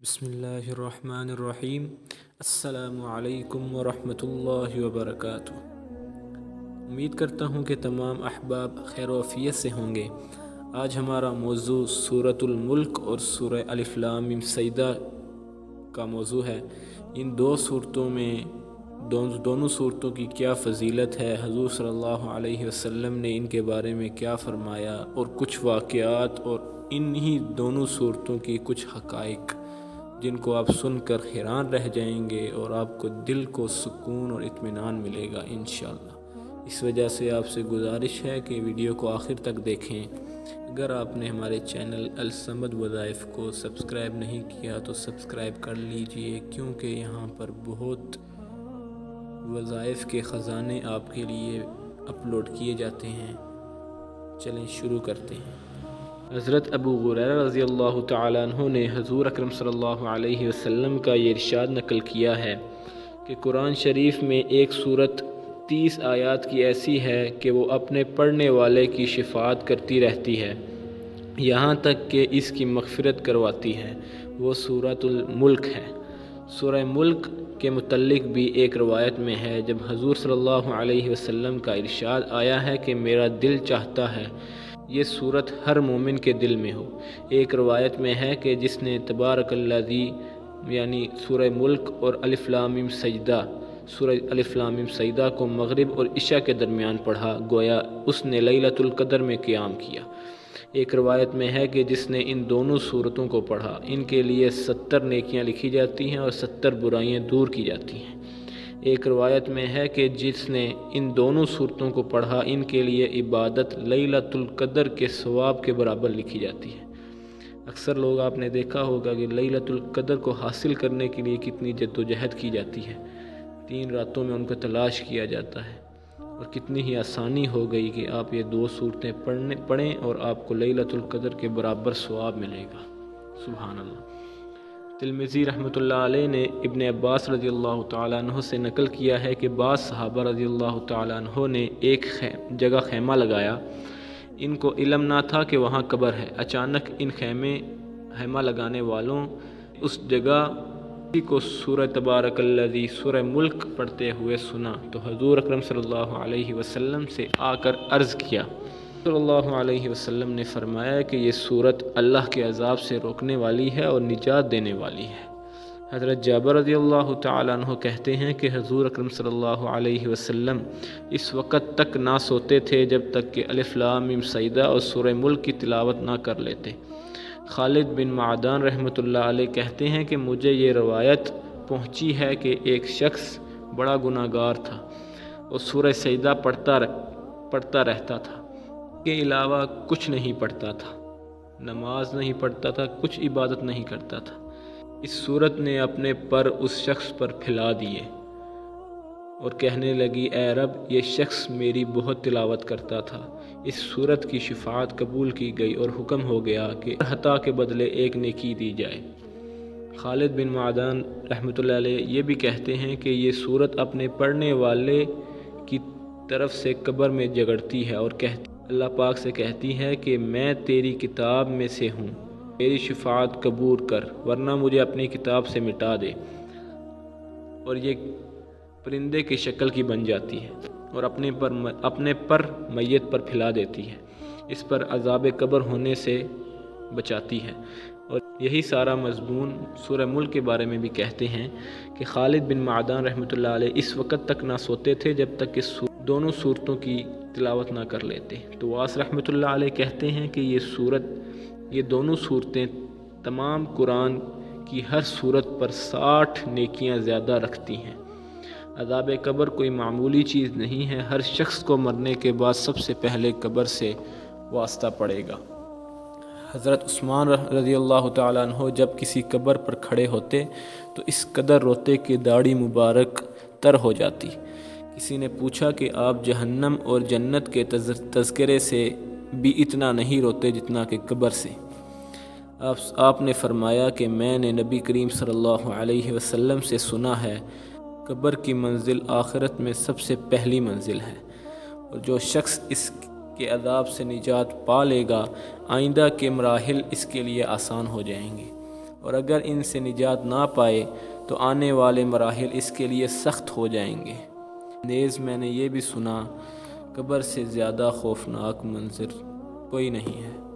بسم اللہ الرحمن الرحیم۔ السلام علیکم ورحمۃ اللہ وبرکاتہ۔ امید کرتا ہوں کہ تمام احباب خیر و عافیت سے ہوں گے۔ آج ہمارا موضوع سورۃ الملک اور سورہ الف لام میم سجدہ کا موضوع ہے۔ ان دو صورتوں میں دونوں صورتوں کی کیا فضیلت ہے، حضور صلی اللہ علیہ وسلم نے ان کے بارے میں کیا فرمایا، اور کچھ واقعات اور انہی دونوں صورتوں کی کچھ حقائق جن کو آپ سن کر حیران رہ جائیں گے اور آپ کو دل کو سکون اور اطمینان ملے گا انشاءاللہ۔ اس وجہ سے آپ سے گزارش ہے کہ ویڈیو کو آخر تک دیکھیں۔ اگر آپ نے ہمارے چینل الصمد وظائف کو سبسکرائب نہیں کیا تو سبسکرائب کر لیجئے، کیونکہ یہاں پر بہت وظائف کے خزانے آپ کے لیے اپلوڈ کیے جاتے ہیں۔ چلیں شروع کرتے ہیں۔ حضرت ابو ہریرہ رضی اللہ تعالیٰ عنہ نے حضور اکرم صلی اللہ علیہ وسلم کا یہ ارشاد نقل کیا ہے کہ قرآن شریف میں ایک سورت 30 آیات کی ایسی ہے کہ وہ اپنے پڑھنے والے کی شفاعت کرتی رہتی ہے، یہاں تک کہ اس کی مغفرت کرواتی ہے۔ وہ سورۃ الملک ہے۔ سورہ ملک کے متعلق بھی ایک روایت میں ہے، جب حضور صلی اللہ علیہ وسلم کا ارشاد آیا ہے کہ میرا دل چاہتا ہے یہ سورت ہر مومن کے دل میں ہو۔ ایک روایت میں ہے کہ جس نے تبارک الذی یعنی سورہ ملک اور الف لام میم سجدہ سورہ الف لام میم سجدہ کو مغرب اور عشاء کے درمیان پڑھا، گویا اس نے لیلۃ القدر میں قیام کیا۔ ایک روایت میں ہے کہ جس نے ان دونوں صورتوں کو پڑھا، ان کے لیے 70 نیکیاں لکھی جاتی ہیں اور 70 برائیاں دور کی جاتی ہیں۔ ایک روایت میں ہے کہ جس نے ان دونوں صورتوں کو پڑھا، ان کے لیے عبادت لیلۃ القدر کے ثواب کے برابر لکھی جاتی ہے۔ اکثر لوگ آپ نے دیکھا ہوگا کہ لیلۃ القدر کو حاصل کرنے کے لیے کتنی جد و جہد کی جاتی ہے، 3 راتوں میں ان کو تلاش کیا جاتا ہے، اور کتنی ہی آسانی ہو گئی کہ آپ یہ 2 صورتیں پڑھیں اور آپ کو لیلۃ القدر کے برابر ثواب ملے گا۔ سبحان اللہ۔ ترمذی رحمۃ اللہ علیہ نے ابن عباس رضی اللہ تعالیٰ عنہ سے نقل کیا ہے کہ بعض صحابہ رضی اللہ تعالیٰ عنہ نے ایک جگہ خیمہ لگایا۔ ان کو علم نہ تھا کہ وہاں قبر ہے۔ اچانک ان خیمہ لگانے والوں اس جگہ کو سورہ تبارک الذی سورہ ملک پڑھتے ہوئے سنا تو حضور اکرم صلی اللہ علیہ وسلم سے آ کر عرض کیا۔ صلی اللہ علیہ وسلم نے فرمایا کہ یہ سورت اللہ کے عذاب سے روکنے والی ہے اور نجات دینے والی ہے۔ حضرت جابر رضی اللہ تعالیٰ عنہ کہتے ہیں کہ حضور اکرم صلی اللہ علیہ وسلم اس وقت تک نہ سوتے تھے جب تک کہ الف لام میم سجدہ اور سورہ ملک کی تلاوت نہ کر لیتے۔ خالد بن معدان رحمۃ اللہ علیہ کہتے ہیں کہ مجھے یہ روایت پہنچی ہے کہ ایک شخص بڑا گناہ گار تھا اور سورہ سجدہ پڑھتا رہتا تھا، کے علاوہ کچھ نہیں پڑھتا تھا، نماز نہیں پڑھتا تھا، کچھ عبادت نہیں کرتا تھا۔ اس سورت نے اپنے پر اس شخص پر پھیلا دیے اور کہنے لگی، اے رب، یہ شخص میری بہت تلاوت کرتا تھا۔ اس سورت کی شفاعت قبول کی گئی اور حکم ہو گیا کہ ہر خطا کے بدلے ایک نیکی دی جائے۔ خالد بن معدان رحمۃ اللہ علیہ یہ بھی کہتے ہیں کہ یہ سورت اپنے پڑھنے والے کی طرف سے قبر میں جگڑتی ہے اور اللہ پاک سے کہتی ہے کہ میں تیری کتاب میں سے ہوں، میری شفاعت قبول کر، ورنہ مجھے اپنی کتاب سے مٹا دے۔ اور یہ پرندے کی شکل کی بن جاتی ہے اور اپنے پر میت پر پھیلا دیتی ہے، اس پر عذاب قبر ہونے سے بچاتی ہے۔ اور یہی سارا مضمون سورہ ملک کے بارے میں بھی کہتے ہیں کہ خالد بن معدان رحمۃ اللہ علیہ اس وقت تک نہ سوتے تھے جب تک کہ دونوں صورتوں کی تلاوت نہ کر لیتے۔ تو واس رحمۃ اللہ علیہ کہتے ہیں کہ یہ دونوں صورتیں تمام قرآن کی ہر صورت پر 60 نیکیاں زیادہ رکھتی ہیں۔ عذاب قبر کوئی معمولی چیز نہیں ہے۔ ہر شخص کو مرنے کے بعد سب سے پہلے قبر سے واسطہ پڑے گا۔ حضرت عثمان رضی اللہ تعالیٰ عنہ جب کسی قبر پر کھڑے ہوتے تو اس قدر روتے کہ داڑھی مبارک تر ہو جاتی۔ کسی نے پوچھا کہ آپ جہنم اور جنت کے تذکرے سے بھی اتنا نہیں روتے جتنا کہ قبر سے؟ آپ نے فرمایا کہ میں نے نبی کریم صلی اللہ علیہ وسلم سے سنا ہے، قبر کی منزل آخرت میں سب سے پہلی منزل ہے، اور جو شخص اس کے عذاب سے نجات پا لے گا، آئندہ کے مراحل اس کے لیے آسان ہو جائیں گے۔ اور اگر ان سے نجات نہ پائے تو آنے والے مراحل اس کے لیے سخت ہو جائیں گے۔ نیز میں نے یہ بھی سنا، قبر سے زیادہ خوفناک منظر کوئی نہیں ہے۔